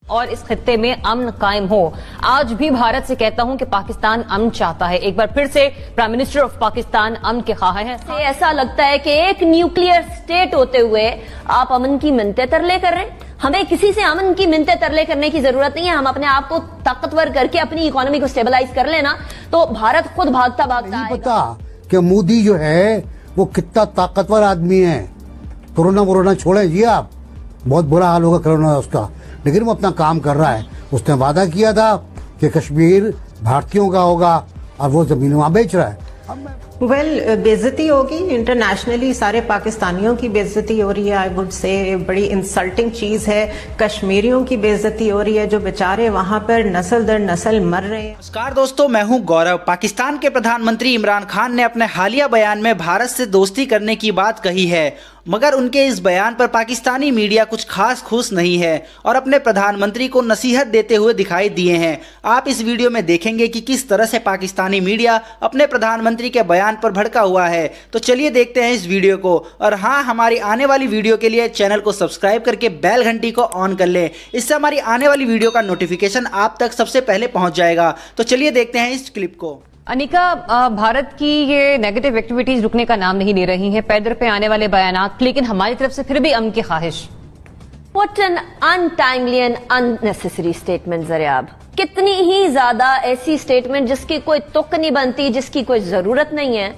और इस खित्ते में अमन कायम हो। आज भी भारत से कहता हूं कि पाकिस्तान अमन चाहता है। एक बार फिर से प्राइम मिनिस्टर ऑफ पाकिस्तान अमन के ख्वाह हैं। ऐसा लगता है कि एक न्यूक्लियर स्टेट होते हुए आप अमन की मिन्नतें तरले कर रहे हैं। हमें किसी से अमन की मिन्नतें तरले करने की जरूरत नहीं है। हम अपने आप को ताकतवर करके अपनी इकोनॉमी को स्टेबलाइज कर लेना तो भारत खुद भागता भागता नहीं पता कि मोदी जो है वो कितना ताकतवर आदमी है। कोरोना छोड़े जी आप, बहुत बुरा हाल होगा कोरोना उसका, लेकिन वो अपना काम कर रहा है। उसने वादा किया था कि कश्मीर भारतीयों का होगा और वो जमीन वहां बेच रहा है। बेइज्जती होगी इंटरनेशनली, सारे पाकिस्तानियों की बेइज्जती हो रही है। आई वुड से बड़ी इंसल्टिंग चीज है। कश्मीरियों की बेइज्जती हो रही है जो बेचारे वहां पर नस्ल दर नस्ल मर रहे हैं। नमस्कार दोस्तों, मैं हूं गौरव। पाकिस्तान के प्रधानमंत्री इमरान खान ने अपने हालिया बयान में भारत से दोस्ती करने की बात कही है, मगर उनके इस बयान पर पाकिस्तानी मीडिया कुछ खास खुश नहीं है और अपने प्रधानमंत्री को नसीहत देते हुए दिखाई दिए हैं। आप इस वीडियो में देखेंगे कि किस तरह से पाकिस्तानी मीडिया अपने प्रधानमंत्री के बयान पर भड़का हुआ है। तो चलिए देखते हैं इस वीडियो को। और हाँ, हमारी आने वाली वीडियो के लिए चैनल को सब्सक्राइब करके बेल घंटी को ऑन कर लें, इससे हमारी आने वाली वीडियो का नोटिफिकेशन आप तक सबसे पहले पहुंच जाएगा। तो चलिए देखते हैं इस क्लिप को। अनिका, भारत की ये नेगेटिव एक्टिविटीज रुकने का नाम नहीं ले रही हैं, पैदर पे आने वाले बयानात, लेकिन हमारी तरफ से फिर भी अमन की ख्वाहिश। What an untimely and unnecessary statement Zaryab. कितनी ही ज्यादा ऐसी स्टेटमेंट जिसकी कोई तुक नहीं बनती, जिसकी कोई जरूरत नहीं है,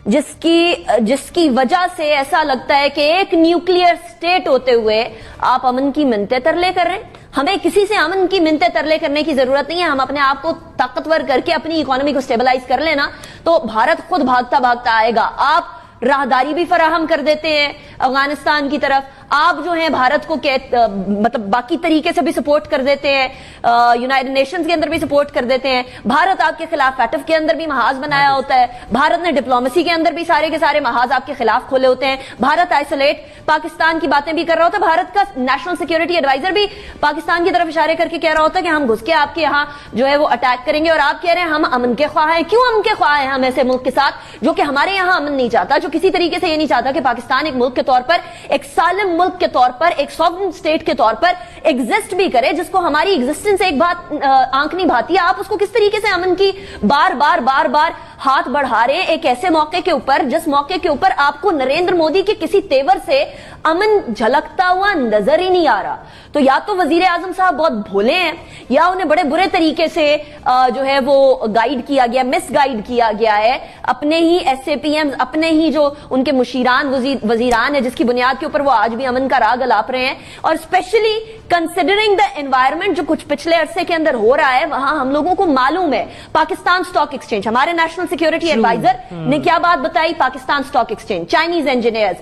जिसकी वजह से ऐसा लगता है कि एक न्यूक्लियर स्टेट होते हुए आप अमन की मिन्नतें तरले कर रहे हैं। हमें किसी से अमन की मिन्नतें तरले करने की जरूरत नहीं है। हम अपने आप को ताकतवर करके अपनी इकोनॉमी को स्टेबलाइज कर लेना तो भारत खुद भागता भागता आएगा। आप राहदारी भी फराहम कर देते हैं अफगानिस्तान की तरफ, आप जो है भारत को मतलब बाकी तरीके से भी सपोर्ट कर देते हैं, यूनाइटेड नेशंस के अंदर भी सपोर्ट कर देते हैं। भारत आपके खिलाफ एटफ के अंदर भी महाज बनाया होता है, भारत ने डिप्लोमेसी के अंदर भी सारे के सारे महाज आपके खिलाफ खोले होते हैं। भारत आइसोलेट पाकिस्तान की बातें भी कर रहा होता है। भारत का नेशनल सिक्योरिटी एडवाइजर भी पाकिस्तान की तरफ इशारे करके कह रहा होता है कि हम घुस के आपके यहाँ जो है वो अटैक करेंगे, और आप कह रहे हैं हम अमन के ख्वाह हैं। क्यों अमन के ख्वाह हैं हम ऐसे मुल्क के साथ जो कि हमारे यहाँ अमन नहीं चाहता, जो किसी तरीके से ये नहीं चाहता कि पाकिस्तान एक मुल्क के तौर पर, एक सालिम मुल्क के तौर पर, एक सॉवरेन स्टेट के तौर पर एग्जिस्ट भी करे, जिसको हमारी एग्जिस्टेंस एक बात आंख नहीं भाती है। आप उसको किस तरीके से अमन की बार बार हाथ बढ़ा रहे हैं एक ऐसे मौके के ऊपर जिस मौके के ऊपर आपको नरेंद्र मोदी के किसी तेवर से अमन झलकता हुआ नजर ही नहीं आ रहा। तो या तो वजीर आजम साहब बहुत भोले हैं या उन्हें बड़े बुरे तरीके से जो है वो गाइड किया गया, मिस गाइड किया गया है। अपने ही SAPM, अपने ही जो उनके मुशीरान वजीरान है जिसकी बुनियाद के ऊपर वो आज भी अमन का राग अलाप रहे हैं। और स्पेशली कंसिडरिंग द एनवायरमेंट जो कुछ पिछले अरसे के अंदर हो रहा है, वहां हम लोगों को मालूम है पाकिस्तान स्टॉक एक्सचेंज, हमारे नेशनल सिक्योरिटी एडवाइजर ने क्या बात बताई, Pakistan stock exchange, Chinese engineers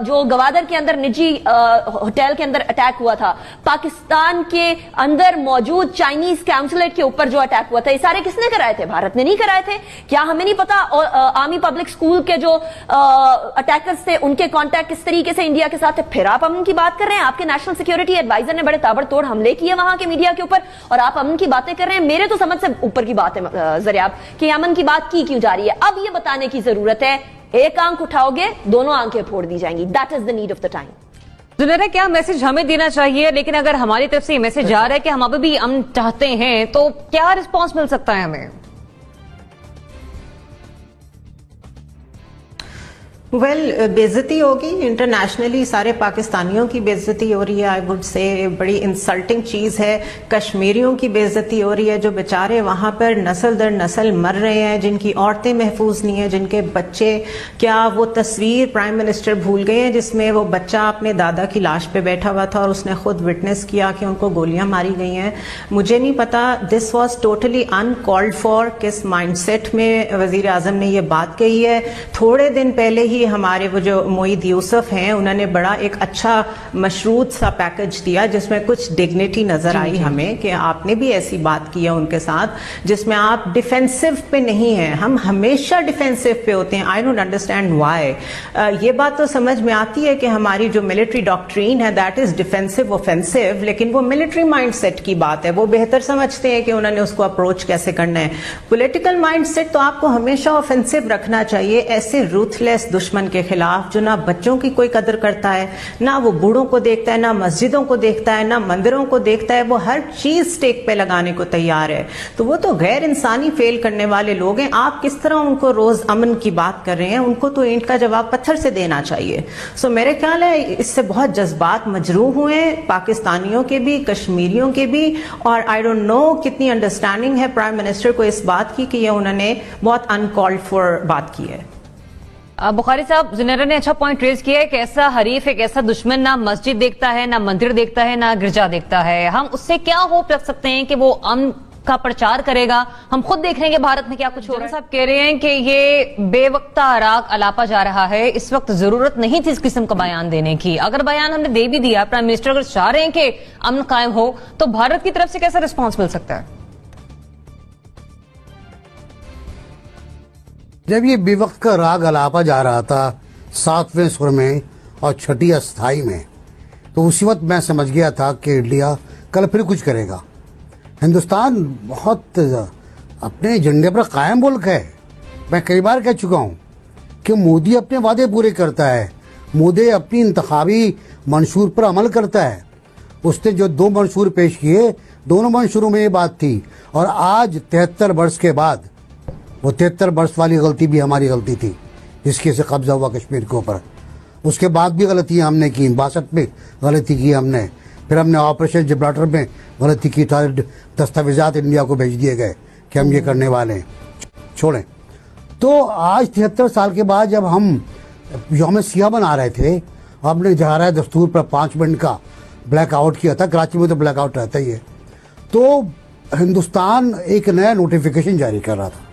जो गवादर के अंदर निजी होटल के अंदर अटैक हुआ था, पाकिस्तान के अंदर मौजूद चाइनीज काउंसुलेट के ऊपर जो अटैक हुआ था, ये सारे किसने कराए थे? भारत ने नहीं कराए थे। क्या हमें नहीं पता आर्मी पब्लिक स्कूल के जो अटैकर्स थे उनके कॉन्टैक्ट किस तरीके से इंडिया के साथ थे? फिर आप अमन की बात कर रहे हैं। आपके नेशनल सिक्योरिटी एडवाइजर ने बड़े ताबड़तोड़ हमले किए वहां के मीडिया के ऊपर और आप अमन की बातें कर रहे हैं। मेरे तो समझ से ऊपर की बात है ज़रियाब कि अमन की बात की क्यों जा रही है। अब ये बताने की जरूरत है, एक आंख उठाओगे दोनों आंखें फोड़ दी जाएंगी। That is the need of the time. Junaira, क्या मैसेज हमें देना चाहिए? लेकिन अगर हमारी तरफ से ये मैसेज जा रहा है कि हम अभी भी अमन चाहते हैं तो क्या रिस्पॉन्स मिल सकता है हमें? बेइज्जती होगी इंटरनेशनली, सारे पाकिस्तानियों की बेइज्जती हो रही है। आई वुड से बड़ी इंसल्टिंग चीज है। कश्मीरियों की बेइज्जती हो रही है जो बेचारे वहां पर नस्ल दर नस्ल मर रहे हैं, जिनकी औरतें महफूज नहीं है, जिनके बच्चे, क्या वो तस्वीर प्राइम मिनिस्टर भूल गए हैं जिसमें वो बच्चा अपने दादा की लाश पे बैठा हुआ था और उसने खुद विटनेस किया कि उनको गोलियां मारी गई हैं? मुझे नहीं पता, this was totally uncalled for. किस माइंडसेट में वजीर आजम ने ये बात कही है? थोड़े दिन पहले ही हमारे वो जो मोईद यूसुफ हैं उन्होंने बड़ा एक अच्छा मशरूत सा पैकेज दिया जिसमें कुछ डिग्निटी नजर आई हमें कि आपने भी ऐसी बात की है उनके साथ जिसमें आप डिफेंसिव पे नहीं हैं। हम हमेशा डिफेंसिव पे होते हैं। I don't understand why. ये बात तो समझ में आती है कि हमारी जो मिलिट्री डॉक्ट्रीन है दैट इज डिफेंसिव ऑफेंसिव, लेकिन वो मिलिट्री माइंडसेट की बात है। वो बेहतर समझते हैं कि उन्होंने उसको अप्रोच कैसे करना है। पॉलिटिकल माइंडसेट तो आपको हमेशा ऑफेंसिव रखना चाहिए। ऐसे रूथलेस दुश्मन दुश्मन के खिलाफ, जो ना बच्चों की कोई कदर करता है, ना वो बूढ़ों को देखता है, ना मस्जिदों को देखता है, ना मंदिरों को देखता है, वो हर चीज स्टेक पे लगाने को तैयार है। तो वो तो गैर इंसानी फेल करने वाले लोग हैं। आप किस तरह उनको रोज अमन की बात कर रहे हैं? उनको तो ईंट का जवाब पत्थर से देना चाहिए। सो मेरे ख्याल है इससे बहुत जज्बात मजरूह हुए पाकिस्तानियों के भी, कश्मीरियों के भी, और आई डोंट नो कितनी अंडरस्टैंडिंग है प्राइम मिनिस्टर को इस बात की कि ये उन्होंने बहुत अनकॉल्ड फॉर बात की है। बुखारी साहब, जुनेरा ने अच्छा पॉइंट रेज किया है कि ऐसा हरीफ, एक ऐसा दुश्मन ना मस्जिद देखता है, ना मंदिर देखता है, ना गिरजा देखता है। हम उससे क्या होप रख सकते हैं कि वो अमन का प्रचार करेगा? हम खुद देख रहे हैं कि भारत में क्या कुछ हो रहा है। साहब कह रहे हैं कि ये बेवक्ता राग अलापा जा रहा है, इस वक्त जरूरत नहीं थी इस किस्म का बयान देने की। अगर बयान हमने दे भी दिया, प्राइम मिनिस्टर अगर चाह रहे हैं कि अमन कायम हो, तो भारत की तरफ से कैसा रिस्पॉन्स मिल सकता है? जब ये बेवक्त का राग अलापा जा रहा था 7वें सुर में और 6ठी अस्थाई में, तो उसी वक्त मैं समझ गया था कि इंडिया कल फिर कुछ करेगा। हिंदुस्तान बहुत अपने एजेंडे पर कायम मुल्क है। मैं कई बार कह चुका हूँ कि मोदी अपने वादे पूरे करता है, मोदी अपनी इंतखाबी मंशूर पर अमल करता है। उसने जो 2 मंशूर पेश किए, दोनों मंशूरों में ये बात थी। और आज 73 वर्ष के बाद, वो 73 वर्ष वाली गलती भी हमारी गलती थी जिसके से कब्जा हुआ कश्मीर के ऊपर। उसके बाद भी गलतियां हमने की, 62 में गलती की हमने, फिर हमने ऑपरेशन जिब्राल्टर में गलती की, सारे दस्तावेजात इंडिया को भेज दिए गए कि हम ये करने वाले हैं, छोड़ें। तो आज 73 साल के बाद जब हम यौम सियाह बना रहे थे, हमने जहारा दस्तूर पर 5 मिनट का ब्लैक आउट किया था। कराची में तो ब्लैक आउट रहता ही है। तो हिंदुस्तान एक नया नोटिफिकेशन जारी कर रहा था,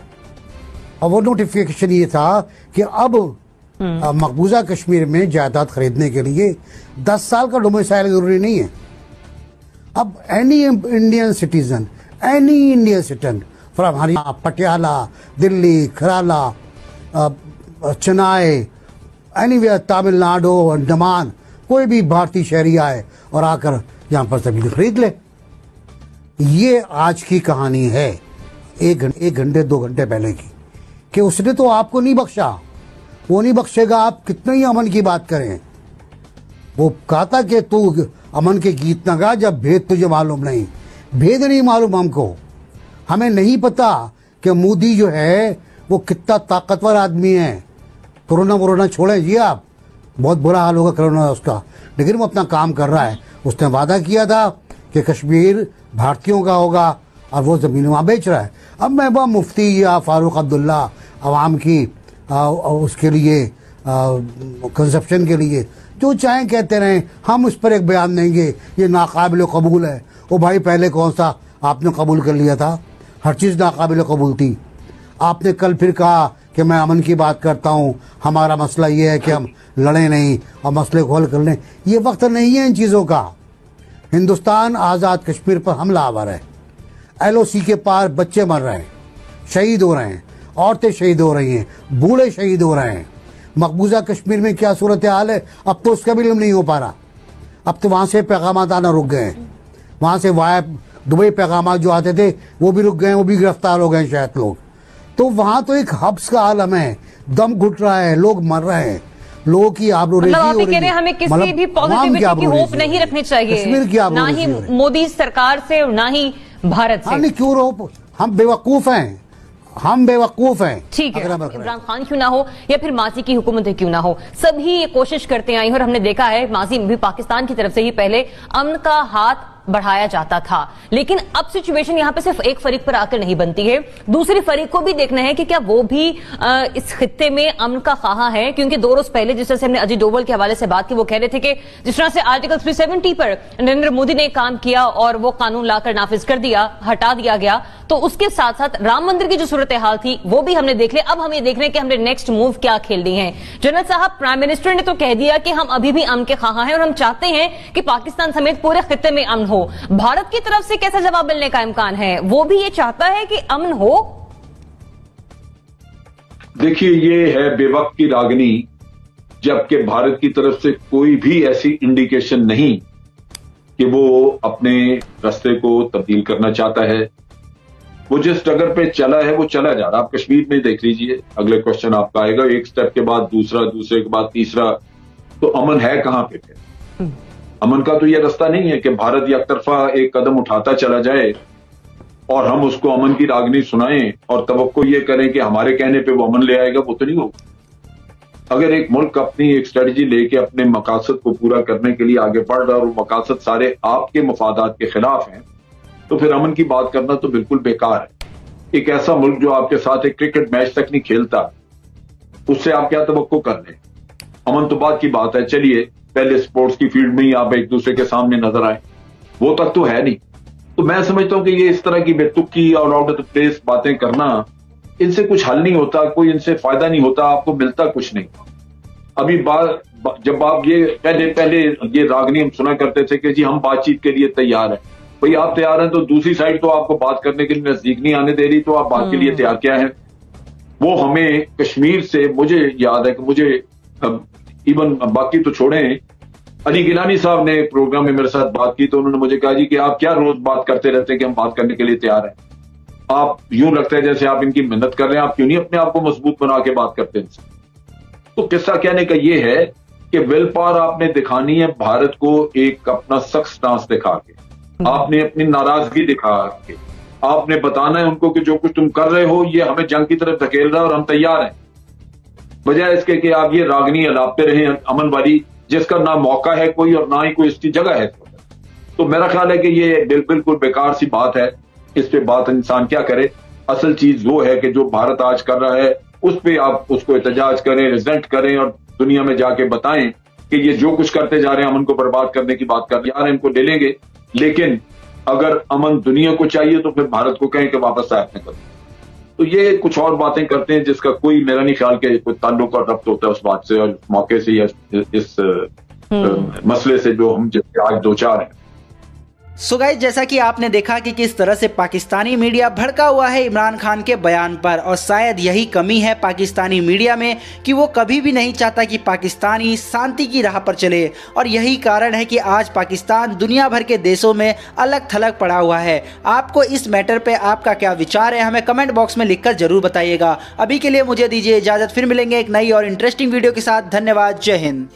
और वो नोटिफिकेशन ये था कि अब मकबूजा कश्मीर में जायदाद खरीदने के लिए 10 साल का डोमिसाइल जरूरी नहीं है। अब any Indian citizen from Haryana, Patiala, Delhi, कराला, चेन्नई, एनीवेयर, तमिलनाडु, अंडमान, कोई भी भारतीय शहरी आए और आकर यहाँ पर जमीन खरीद ले। ये आज की कहानी है, 1 घंटे 2 घंटे पहले की, कि उसने तो आपको नहीं बख्शा, वो नहीं बख्शेगा। आप कितने ही अमन की बात करें। वो कहा था कि तू अमन के गीत न गा जब भेद तुझे मालूम नहीं। भेद नहीं मालूम हमको, हमें नहीं पता कि मोदी जो है वो कितना ताकतवर आदमी है। कोरोना छोड़े जी आप, बहुत बुरा हाल होगा कोरोना उसका, लेकिन वो अपना काम कर रहा है। उसने वादा किया था कि कश्मीर भारतीयों का होगा और वो ज़मीन वहाँ बेच रहा है। अब मैं वह मुफ्ती या फारूक अब्दुल्ला अवाम की उसके लिए कंजप्शन के लिए जो चाहें कहते रहें, हम उस पर एक बयान देंगे, ये नाकाबिल कबूल है। वो भाई पहले कौन सा आपने कबूल कर लिया था? हर चीज़ नाकाबिल कबूल थी। आपने कल फिर कहा कि मैं अमन की बात करता हूँ, हमारा मसला ये है कि हम लड़ें नहीं और मसले को हल कर लें। ये वक्त नहीं है इन चीज़ों का। हिंदुस्तान आज़ाद कश्मीर पर हमला आवर है, LOC के पार बच्चे मर रहे हैं, शहीद हो रहे हैं, औरतें शहीद हो रही हैं, बूढ़े शहीद हो रहे हैं। मकबूजा कश्मीर में क्या सूरत हाल है, अब तो उसका भी इल्म नहीं हो पा रहा। अब तो वहाँ से पैगामात आना रुक गए हैं, वहाँ से वाया दुबई पैगामात जो आते थे वो भी रुक गए हैं, वो भी गिरफ्तार हो गए हैं शायद लोग। तो वहाँ तो एक हब्स का आलम है, दम घुट रहा है, लोग मर रहे हैं, लोगों की आबरूरेज़ी हो रही है। हमें किसी भी पॉजिटिविटी की होप नहीं रखनी चाहिए, ना ही मोदी सरकार से ना ही भारत से। नहीं, क्यों होप? हम बेवकूफ हैं, हम बेवकूफ हैं। ठीक है, इमरान खान क्यों ना हो या फिर माजी की हुकूमतें क्यों ना हो, सभी ये कोशिश करते आई और हमने देखा है माजी में भी पाकिस्तान की तरफ से ही पहले अमन का हाथ बढ़ाया जाता था। लेकिन अब सिचुएशन यहाँ पे सिर्फ एक फरीक पर आकर नहीं बनती है, दूसरी फरीक को भी देखना है कि क्या वो भी इस खित्ते में अमन का ख्वाह है। क्योंकि 2 रोज पहले जिस तरह से हमने अजीत डोभाल के हवाले से बात की, वो कह रहे थे कि जिस तरह से आर्टिकल 370 पर नरेंद्र मोदी ने काम किया और वो कानून लाकर नाफिज कर दिया, हटा दिया गया, तो उसके साथ साथ राम मंदिर की जो सूरत हाल थी वो भी हमने देख लिया। अब हमें देख रहे हैं कि हमने नेक्स्ट मूव क्या खेलनी है। जनरल साहब, प्राइम मिनिस्टर ने तो कह दिया कि हम अभी भी अमन के ख्वाह हैं और हम चाहते हैं कि पाकिस्तान समेत पूरे खित्ते में अमन हो। भारत की तरफ से कैसा जवाब मिलने का इम्कान है? वो भी ये चाहता है कि अमन हो? देखिए, ये है बेवक्त की रागनी, जबकि भारत की तरफ से कोई भी ऐसी इंडिकेशन नहीं कि वो अपने रास्ते को तब्दील करना चाहता है। वो जिस डगर पे चला है वो चला जा रहा है। आप कश्मीर में देख लीजिए, अगले क्वेश्चन आपका आएगा, एक स्टेप के बाद दूसरा, दूसरे के बाद तीसरा, तो अमन है कहां पे फिर? अमन का तो ये रास्ता नहीं है कि भारत एक तरफा एक कदम उठाता चला जाए और हम उसको अमन की रागनी सुनाएं और तवक्को ये करें कि हमारे कहने पे वो अमन ले आएगा। वो तो नहीं होगा। अगर एक मुल्क अपनी एक स्ट्रेटजी लेके अपने मकासद को पूरा करने के लिए आगे बढ़ रहा है और वो मकासद सारे आपके मफादात के खिलाफ हैं, तो फिर अमन की बात करना तो बिल्कुल बेकार है। एक ऐसा मुल्क जो आपके साथ एक क्रिकेट मैच तक नहीं खेलता, उससे आप क्या तवक्को कर लें? अमन तो बात की बात है, चलिए पहले स्पोर्ट्स की फील्ड में ही आप एक दूसरे के सामने नजर आए, वो तक तो है नहीं। तो मैं समझता हूं कि ये इस तरह की बेतुकी और आउट ऑफ द प्लेस बातें करना, इनसे कुछ हल नहीं होता, कोई इनसे फायदा नहीं होता, आपको मिलता कुछ नहीं। अभी जब आप ये पहले ये रागनी हम सुना करते थे कि जी हम बातचीत के लिए तैयार हैं। भाई आप तैयार हैं तो दूसरी साइड तो आपको बात करने के लिए नजदीक नहीं आने दे रही, तो आप बात के लिए तैयार क्या है? वो हमें कश्मीर से, मुझे याद है कि मुझे इवन बाकी तो छोड़ें, अली गिलानी साहब ने प्रोग्राम में मेरे साथ बात की तो उन्होंने मुझे कहा जी कि आप क्या रोज बात करते रहते हैं कि हम बात करने के लिए तैयार हैं, आप यूं लगता है जैसे आप इनकी मेहनत कर रहे हैं, आप क्यों नहीं अपने आप को मजबूत बना के बात करते हैं? तो किस्सा कहने का ये है कि विल पावर आपने दिखानी है भारत को, एक अपना सख्त स्टांस दिखा के, आपने अपनी नाराजगी दिखा के, आपने बताना है उनको कि जो कुछ तुम कर रहे हो ये हमें जंग की तरफ धकेल रहा है और हम तैयार हैं, बजाय इसके कि आप ये रागनी अलापते रहे अमन वाली, जिसका ना मौका है कोई और ना ही कोई इसकी जगह है। तो मेरा ख्याल है कि ये बिल्कुल बेकार सी बात है, इस पे बात इंसान क्या करे। असल चीज वो है कि जो भारत आज कर रहा है उस पे आप उसको एहतजाज करें, रिजेंट करें और दुनिया में जाके बताएं कि ये जो कुछ करते जा रहे हैं अमन को बर्बाद करने की बात कर रहे हैं, इनको ले लेंगे, लेकिन अगर अमन दुनिया को चाहिए तो फिर भारत को कहें कि वापस आए अपने कदम। तो ये कुछ और बातें करते हैं जिसका कोई मेरा नहीं ख्याल के कोई ताल्लुक और रब्त होता है उस बात से और मौके से या इस मसले से जो हम आज दो चार हैं। सो गाइस, जैसा कि आपने देखा कि किस तरह से पाकिस्तानी मीडिया भड़का हुआ है इमरान खान के बयान पर, और शायद यही कमी है पाकिस्तानी मीडिया में कि वो कभी भी नहीं चाहता कि पाकिस्तानी शांति की राह पर चले, और यही कारण है कि आज पाकिस्तान दुनिया भर के देशों में अलग थलग पड़ा हुआ है। आपको इस मैटर पे आपका क्या विचार है, हमें कमेंट बॉक्स में लिखकर जरूर बताइएगा। अभी के लिए मुझे दीजिए इजाज़त, फिर मिलेंगे एक नई और इंटरेस्टिंग वीडियो के साथ। धन्यवाद, जय हिंद।